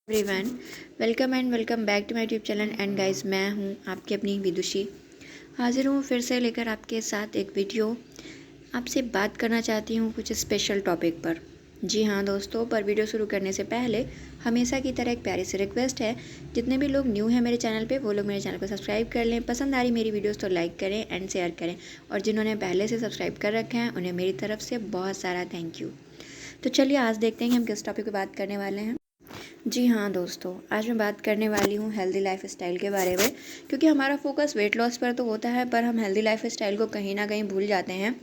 Everyone, welcome and welcome back to my YouTube channel. And guys, मैं हूं आपकी अपनी विदुषी। हाजिर हूं फिर से लेकर आपके साथ एक वीडियो। आपसे बात करना चाहती हूं कुछ स्पेशल टॉपिक पर। जी हाँ दोस्तों, पर वीडियो शुरू करने से पहले हमेशा की तरह एक प्यारी सी रिक्वेस्ट है, जितने भी लोग न्यू हैं मेरे चैनल पे वो लोग मेरे चैनल को सब्सक्राइब कर लें। पसंद आ रही मेरी वीडियोस तो लाइक करें एंड शेयर करें, और जिन्होंने पहले से सब्सक्राइब कर रखा है उन्हें मेरी तरफ से बहुत सारा थैंक यू। तो चलिए आज देखते हैं कि हम किस टॉपिक पर बात करने वाले हैं। जी हाँ दोस्तों, आज मैं बात करने वाली हूँ हेल्दी लाइफ स्टाइल के बारे में, क्योंकि हमारा फोकस वेट लॉस पर तो होता है पर हम हेल्दी लाइफ स्टाइल को कहीं ना कहीं भूल जाते हैं।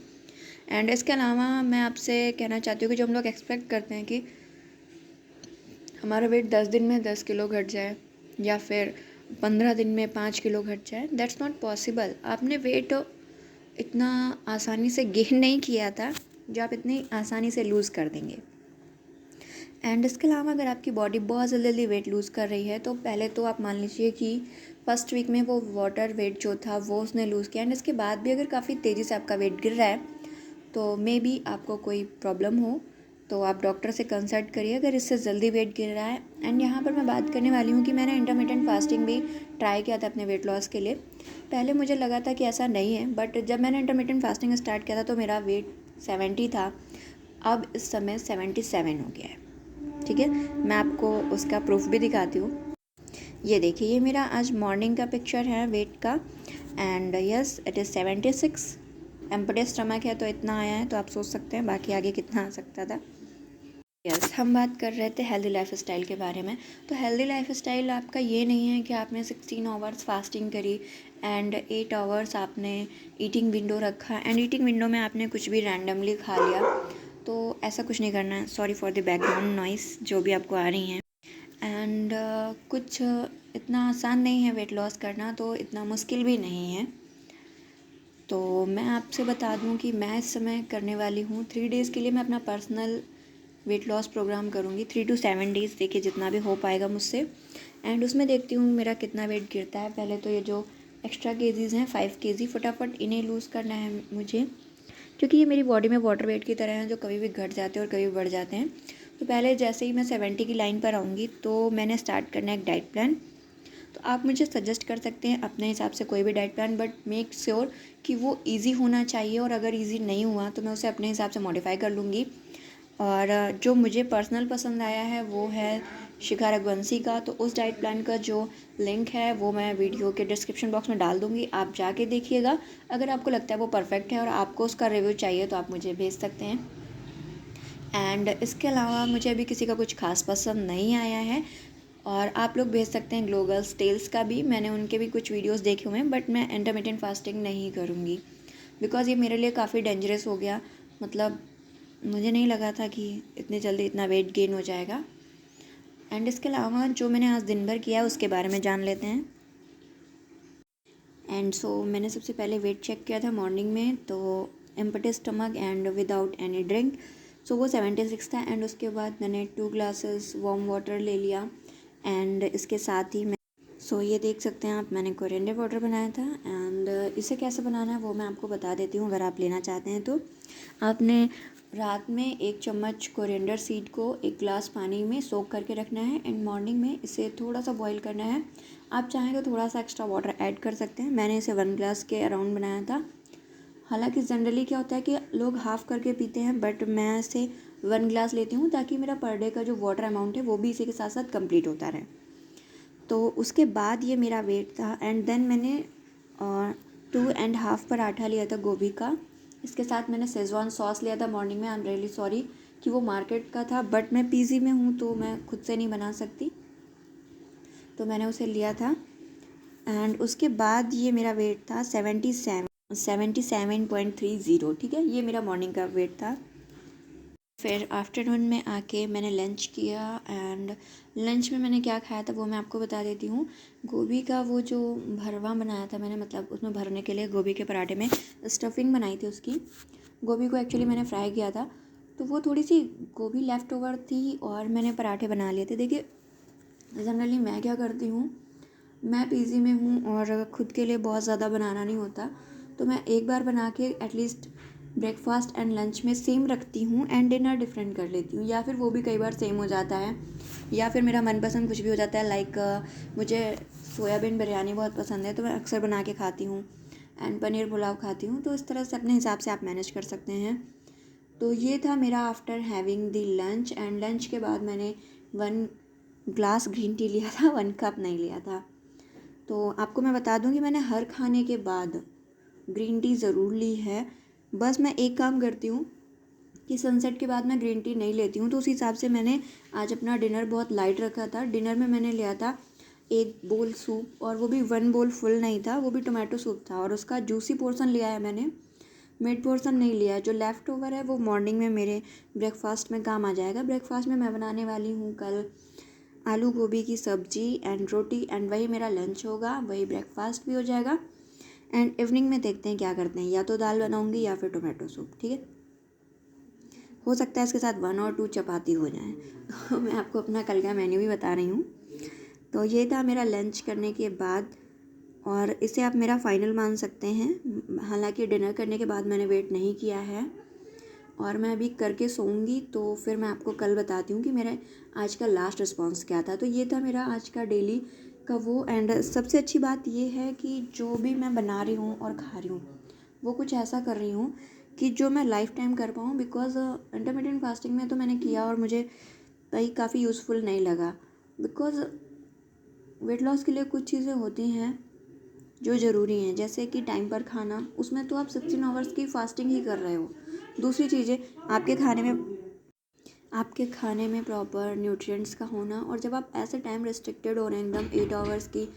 एंड इसके अलावा मैं आपसे कहना चाहती हूँ कि जो हम लोग एक्सपेक्ट करते हैं कि हमारा वेट 10 दिन में 10 किलो घट जाए या फिर 15 दिन में 5 किलो घट जाए, दैट्स नॉट पॉसिबल। आपने वेट इतना आसानी से गेन नहीं किया था जो आप इतनी आसानी से लूज़ कर देंगे। एंड इसके अलावा अगर आपकी बॉडी बहुत जल्दी वेट लूज़ कर रही है तो पहले तो आप मान लीजिए कि फर्स्ट वीक में वो वाटर वेट जो था वो उसने लूज़ किया, एंड इसके बाद भी अगर काफ़ी तेज़ी से आपका वेट गिर रहा है तो मे बी आपको कोई प्रॉब्लम हो, तो आप डॉक्टर से कंसल्ट करिए अगर इससे जल्दी वेट गिर रहा है। एंड यहाँ पर मैं बात करने वाली हूँ कि मैंने इंटरमिटेंट फास्टिंग भी ट्राई किया था अपने वेट लॉस के लिए। पहले मुझे लगा था कि ऐसा नहीं है, बट जब मैंने इंटरमिटेंट फास्टिंग स्टार्ट किया था तो मेरा वेट 70 था, अब इस समय 77 हो गया है। ठीक है, मैं आपको उसका प्रूफ भी दिखाती हूँ। ये देखिए, ये मेरा आज मॉर्निंग का पिक्चर है वेट का। And yes, it is 76। Empty stomach है तो इतना आया है, तो आप सोच सकते हैं बाकी आगे कितना आ सकता था। यस, हम बात कर रहे थे हेल्दी लाइफ स्टाइल के बारे में। तो हेल्दी लाइफ स्टाइल आपका ये नहीं है कि आपने 16 आवर्स फास्टिंग करी एंड 8 आवर्स आपने ईटिंग विंडो रखा, एंड ईटिंग विंडो में आपने कुछ भी रैंडमली खा लिया। तो ऐसा कुछ नहीं करना है। Sorry for the background noise जो भी आपको आ रही हैं। एंड कुछ इतना आसान नहीं है वेट लॉस करना, तो इतना मुश्किल भी नहीं है। तो मैं आपसे बता दूं कि मैं इस समय करने वाली हूँ 3 डेज़ के लिए मैं अपना पर्सनल वेट लॉस प्रोग्राम करूँगी। 3 to 7 डेज़, देखिए जितना भी हो पाएगा मुझसे। एंड उसमें देखती हूँ मेरा कितना वेट गिरता है। पहले तो ये जो एक्स्ट्रा केजीज़ हैं 5 केजी, फटाफट इन्हें लूज़ करना है मुझे, क्योंकि ये मेरी बॉडी में वाटर वेट की तरह हैं जो कभी भी घट जाते हैं और कभी भी बढ़ जाते हैं। तो पहले जैसे ही मैं 70 की लाइन पर आऊँगी तो मैंने स्टार्ट करना है एक डाइट प्लान। तो आप मुझे सजेस्ट कर सकते हैं अपने हिसाब से कोई भी diet plan, but make sure कि वो ईजी होना चाहिए, और अगर ईजी नहीं हुआ तो मैं उसे अपने हिसाब से मॉडिफाई कर लूँगी। और जो मुझे पर्सनल पसंद आया है वो है शिखा रघुवंशी का। तो उस डाइट प्लान का जो लिंक है वो मैं वीडियो के डिस्क्रिप्शन बॉक्स में डाल दूँगी, आप जाके देखिएगा। अगर आपको लगता है वो परफेक्ट है और आपको उसका रिव्यू चाहिए तो आप मुझे भेज सकते हैं। एंड इसके अलावा मुझे अभी किसी का कुछ खास पसंद नहीं आया है, और आप लोग भेज सकते हैं ग्लो गर्ल्स टेल्स का भी। मैंने उनके भी कुछ वीडियोस देखे हुए हैं, बट मैं इंटरमिटेंट फास्टिंग नहीं करूँगी बिकॉज़ ये मेरे लिए काफ़ी डेंजरस हो गया। मतलब मुझे नहीं लगा था कि इतनी जल्दी इतना वेट गेन हो जाएगा। एंड इसके अलावा जो मैंने आज दिन भर किया उसके बारे में जान लेते हैं। एंड सो मैंने सबसे पहले वेट चेक किया था मॉर्निंग में, तो empty stomach and without any drink, so वो 76 था। एंड उसके बाद मैंने 2 ग्लासेस वार्म वाटर ले लिया, एंड इसके साथ ही मैं ये देख सकते हैं आप, मैंने कोरिएंडर पाउडर बनाया था। एंड इसे कैसे बनाना है वो मैं आपको बता देती हूँ, अगर आप लेना चाहते हैं तो। आपने रात में 1 चम्मच कोरिएंडर सीड को 1 गिलास पानी में सोक करके रखना है, एंड मॉर्निंग में इसे थोड़ा सा बॉईल करना है। आप चाहें तो थोड़ा सा एक्स्ट्रा वाटर ऐड कर सकते हैं। मैंने इसे 1 गिलास के अराउंड बनाया था। हालांकि जनरली क्या होता है कि लोग हाफ़ करके पीते हैं, बट मैं इसे 1 गिलास लेती हूँ ताकि मेरा पर डे का जो वाटर अमाउंट है वो भी इसी के साथ साथ कंप्लीट होता रहे। तो उसके बाद ये मेरा वेट था। एंड देन मैंने 2.5 पराठा लिया था गोभी का। इसके साथ मैंने शेज़वान सॉस लिया था मॉर्निंग में। आई एम रियली सॉरी कि वो मार्केट का था, बट मैं पीजी में हूँ तो मैं खुद से नहीं बना सकती, तो मैंने उसे लिया था। एंड उसके बाद ये मेरा वेट था 77.30। ठीक है, ये मेरा मॉर्निंग का वेट था। फिर आफ्टरनून में आके मैंने लंच किया, एंड लंच में मैंने क्या खाया था वो मैं आपको बता देती हूँ। गोभी का वो जो भरवा बनाया था मैंने, मतलब उसमें भरने के लिए गोभी के पराठे में स्टफिंग बनाई थी उसकी। गोभी को एक्चुअली मैंने फ्राई किया था, तो वो थोड़ी सी गोभी लेफ़्ट ओवर थी और मैंने पराठे बना लिए थे। देखिए जनरली मैं क्या करती हूँ, मैं पीजी में हूँ और खुद के लिए बहुत ज़्यादा बनाना नहीं होता, तो मैं एक बार बना के एटलीस्ट ब्रेकफास्ट एंड लंच में सेम रखती हूँ एंड डिनर डिफरेंट कर लेती हूँ, या फिर वो भी कई बार सेम हो जाता है, या फिर मेरा मनपसंद कुछ भी हो जाता है। लाइक मुझे सोयाबीन बिरयानी बहुत पसंद है तो मैं अक्सर बना के खाती हूँ, एंड पनीर पुलाव खाती हूँ। तो इस तरह से अपने हिसाब से आप मैनेज कर सकते हैं। तो ये था मेरा after having the lunch, and lunch के बाद मैंने 1 ग्लास ग्रीन टी लिया था, 1 कप नहीं लिया था। तो आपको मैं बता दूं कि मैंने हर खाने के बाद ग्रीन टी ज़रूर ली है। बस मैं एक काम करती हूँ कि सनसेट के बाद मैं ग्रीन टी नहीं लेती हूँ, तो उस हिसाब से मैंने आज अपना डिनर बहुत लाइट रखा था। डिनर में मैंने लिया था 1 बोल सूप, और वो भी 1 बोल फुल नहीं था, वो भी टोमेटो सूप था, और उसका जूसी पोर्शन लिया है मैंने, मिड पोर्शन नहीं लिया है। जो लेफ़्ट ओवर है वो मॉर्निंग में मेरे ब्रेकफास्ट में काम आ जाएगा। ब्रेकफास्ट में मैं बनाने वाली हूँ कल आलू गोभी की सब्जी एंड रोटी, एंड वही मेरा लंच होगा, वही ब्रेकफास्ट भी हो जाएगा। एंड इवनिंग में देखते हैं क्या करते हैं, या तो दाल बनाऊंगी या फिर टोमेटो सूप, ठीक है। हो सकता है इसके साथ 1 और 2 चपाती हो जाएं। तो मैं आपको अपना कल का मेन्यू भी बता रही हूँ। तो ये था मेरा लंच करने के बाद, और इसे आप मेरा फाइनल मान सकते हैं। हालांकि डिनर करने के बाद मैंने वेट नहीं किया है, और मैं अभी करके सोऊंगी, तो फिर मैं आपको कल बताती हूँ कि मेरा आज का लास्ट रिस्पॉन्स क्या था। तो ये था मेरा आज का डेली का वो। एंड सबसे अच्छी बात ये है कि जो भी मैं बना रही हूँ और खा रही हूँ वो कुछ ऐसा कर रही हूँ कि जो मैं लाइफ टाइम कर पाऊँ। बिकॉज इंटरमीडिएट फास्टिंग में तो मैंने किया और मुझे कहीं काफ़ी यूज़फुल नहीं लगा। बिकॉज वेट लॉस के लिए कुछ चीज़ें होती हैं जो ज़रूरी हैं, जैसे कि टाइम पर खाना, उसमें तो आप 16 आवर्स की फास्टिंग ही कर रहे हो। दूसरी चीज़ें आपके खाने में प्रॉपर न्यूट्रिएंट्स का होना, और जब आप ऐसे टाइम रिस्ट्रिक्टेड हो रहे हैं एकदम 8 आवर्स की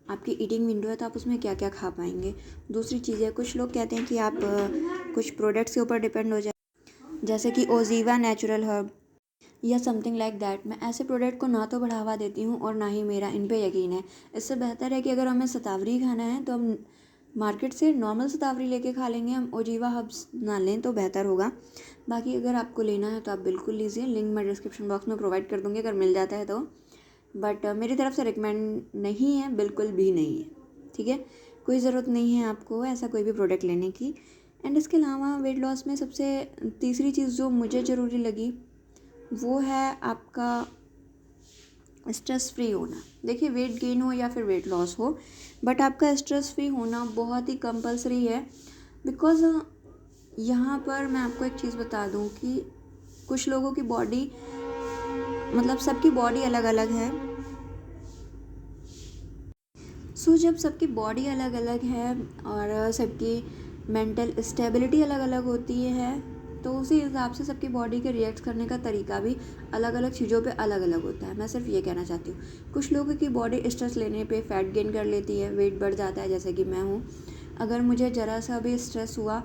आपकी ईटिंग विंडो है, तो आप उसमें क्या क्या खा पाएंगे। दूसरी चीज़ है, कुछ लोग कहते हैं कि आप कुछ प्रोडक्ट्स के ऊपर डिपेंड हो जाए, जैसे कि ओजीवा नेचुरल हर्ब या समथिंग लाइक दैट। मैं ऐसे प्रोडक्ट को ना तो बढ़ावा देती हूँ और ना ही मेरा इन पे यकीन है। इससे बेहतर है कि अगर हमें शतावरी खाना है तो हम मार्केट से नॉर्मल शतावरी लेके खा लेंगे, हम ओजीवा हर्ब्स ना लें तो बेहतर होगा। बाकी अगर आपको लेना है तो आप बिल्कुल लीजिए, लिंक मैं डिस्क्रिप्शन बॉक्स में प्रोवाइड कर दूँगी अगर मिल जाता है तो। बट मेरी तरफ से रिकमेंड नहीं है, बिल्कुल भी नहीं है, ठीक है। कोई ज़रूरत नहीं है आपको ऐसा कोई भी प्रोडक्ट लेने की। एंड इसके अलावा वेट लॉस में सबसे तीसरी चीज़ जो मुझे ज़रूरी लगी वो है आपका स्ट्रेस फ्री होना। देखिए, वेट गेन हो या फिर वेट लॉस हो, बट आपका स्ट्रेस फ्री होना बहुत ही कंपलसरी है। बिकॉज यहाँ पर मैं आपको एक चीज़ बता दूँ कि कुछ लोगों की बॉडी, मतलब सबकी बॉडी अलग अलग है। जब सबकी बॉडी अलग अलग है और सबकी मेंटल स्टेबिलिटी अलग अलग होती है, तो उसी हिसाब से सबकी बॉडी के रिएक्ट करने का तरीका भी अलग अलग चीज़ों पे अलग अलग होता है। मैं सिर्फ ये कहना चाहती हूँ, कुछ लोगों की बॉडी स्ट्रेस लेने पे फैट गेन कर लेती है, वेट बढ़ जाता है, जैसे कि मैं हूँ। अगर मुझे ज़रा सा भी स्ट्रेस हुआ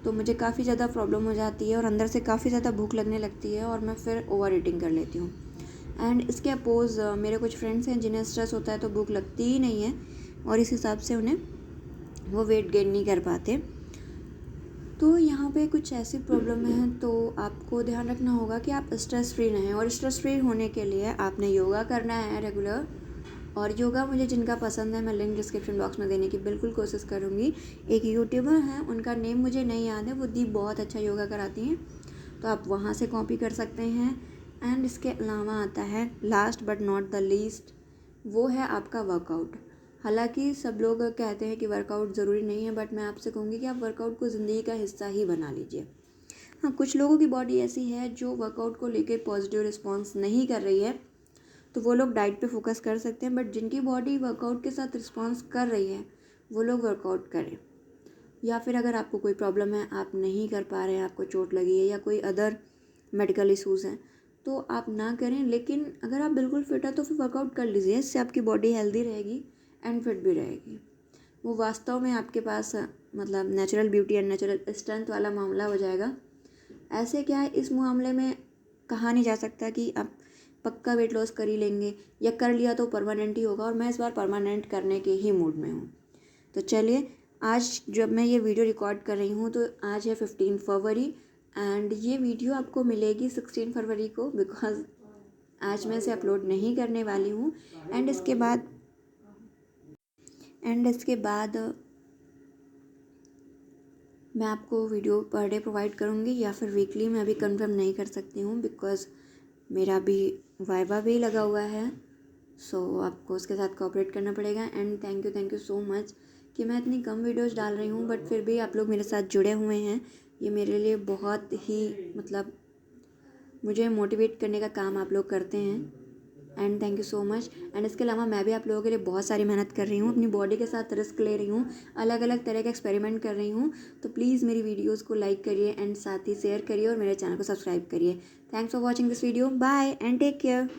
तो मुझे काफ़ी ज़्यादा प्रॉब्लम हो जाती है और अंदर से काफ़ी ज़्यादा भूख लगने लगती है, और मैं फिर ओवर ईटिंग कर लेती हूँ। एंड इसके अपोज़ मेरे कुछ फ्रेंड्स हैं जिन्हें स्ट्रेस होता है तो भूख लगती ही नहीं है, और इस हिसाब से उन्हें वो वेट गेन नहीं कर पाते। तो यहाँ पे कुछ ऐसी प्रॉब्लम है, तो आपको ध्यान रखना होगा कि आप स्ट्रेस फ्री रहें, और स्ट्रेस फ्री होने के लिए आपने योगा करना है रेगुलर। और योगा मुझे जिनका पसंद है, मैं लिंक डिस्क्रिप्शन बॉक्स में देने की बिल्कुल कोशिश करूँगी। एक यूट्यूबर हैं, उनका नेम मुझे नहीं याद है, वो दी बहुत अच्छा योगा कराती हैं, तो आप वहाँ से कॉपी कर सकते हैं। एंड इसके अलावा आता है last but not the least, वो है आपका वर्कआउट। हालांकि सब लोग कहते हैं कि वर्कआउट ज़रूरी नहीं है, बट मैं आपसे कहूँगी कि आप वर्कआउट को ज़िंदगी का हिस्सा ही बना लीजिए। हाँ, कुछ लोगों की बॉडी ऐसी है जो वर्कआउट को लेकर पॉजिटिव रिस्पॉन्स नहीं कर रही है, तो वो लोग डाइट पे फोकस कर सकते हैं। बट जिनकी बॉडी वर्कआउट के साथ रिस्पॉन्स कर रही है वो लोग वर्कआउट करें। या फिर अगर आपको कोई प्रॉब्लम है, आप नहीं कर पा रहे हैं, आपको चोट लगी है या कोई अदर मेडिकल इशूज़ हैं, तो आप ना करें। लेकिन अगर आप बिल्कुल फिट है तो फिर वर्कआउट कर लीजिए, इससे आपकी बॉडी हेल्दी रहेगी एंड फिट भी रहेगी। वो वास्तव में आपके पास मतलब natural beauty and natural strength वाला मामला हो जाएगा। ऐसे क्या है, इस मामले में कहा नहीं जा सकता कि आप पक्का वेट लॉस कर ही लेंगे, या कर लिया तो परमानेंट ही होगा, और मैं इस बार परमानेंट करने के ही मूड में हूँ। तो चलिए, आज जब मैं ये वीडियो रिकॉर्ड कर रही हूँ तो आज है 15 फरवरी, एंड ये वीडियो आपको मिलेगी 16 फरवरी को, बिकॉज आज मैं इसे अपलोड नहीं करने वाली हूँ। एंड इसके बाद मैं आपको वीडियो पर डे प्रोवाइड करूँगी या फिर वीकली, मैं अभी कंफर्म नहीं कर सकती हूँ बिकॉज़ मेरा अभी वाइवा भी लगा हुआ है। सो आपको उसके साथ कोऑपरेट करना पड़ेगा। And thank you so much कि मैं इतनी कम वीडियोज़ डाल रही हूँ बट फिर भी आप लोग मेरे साथ जुड़े हुए हैं। ये मेरे लिए बहुत ही मतलब मुझे मोटिवेट करने का काम आप लोग करते हैं। And thank you so much. And इसके अलावा मैं भी आप लोगों के लिए बहुत सारी मेहनत कर रही हूँ, अपनी बॉडी के साथ रिस्क ले रही हूँ, अलग अलग तरह के एक्सपेरिमेंट कर रही हूँ। तो प्लीज़ मेरी वीडियोज़ को लाइक करिए एंड साथ ही शेयर करिए और मेरे चैनल को सब्सक्राइब करिए। Thanks for watching this video. Bye and take care.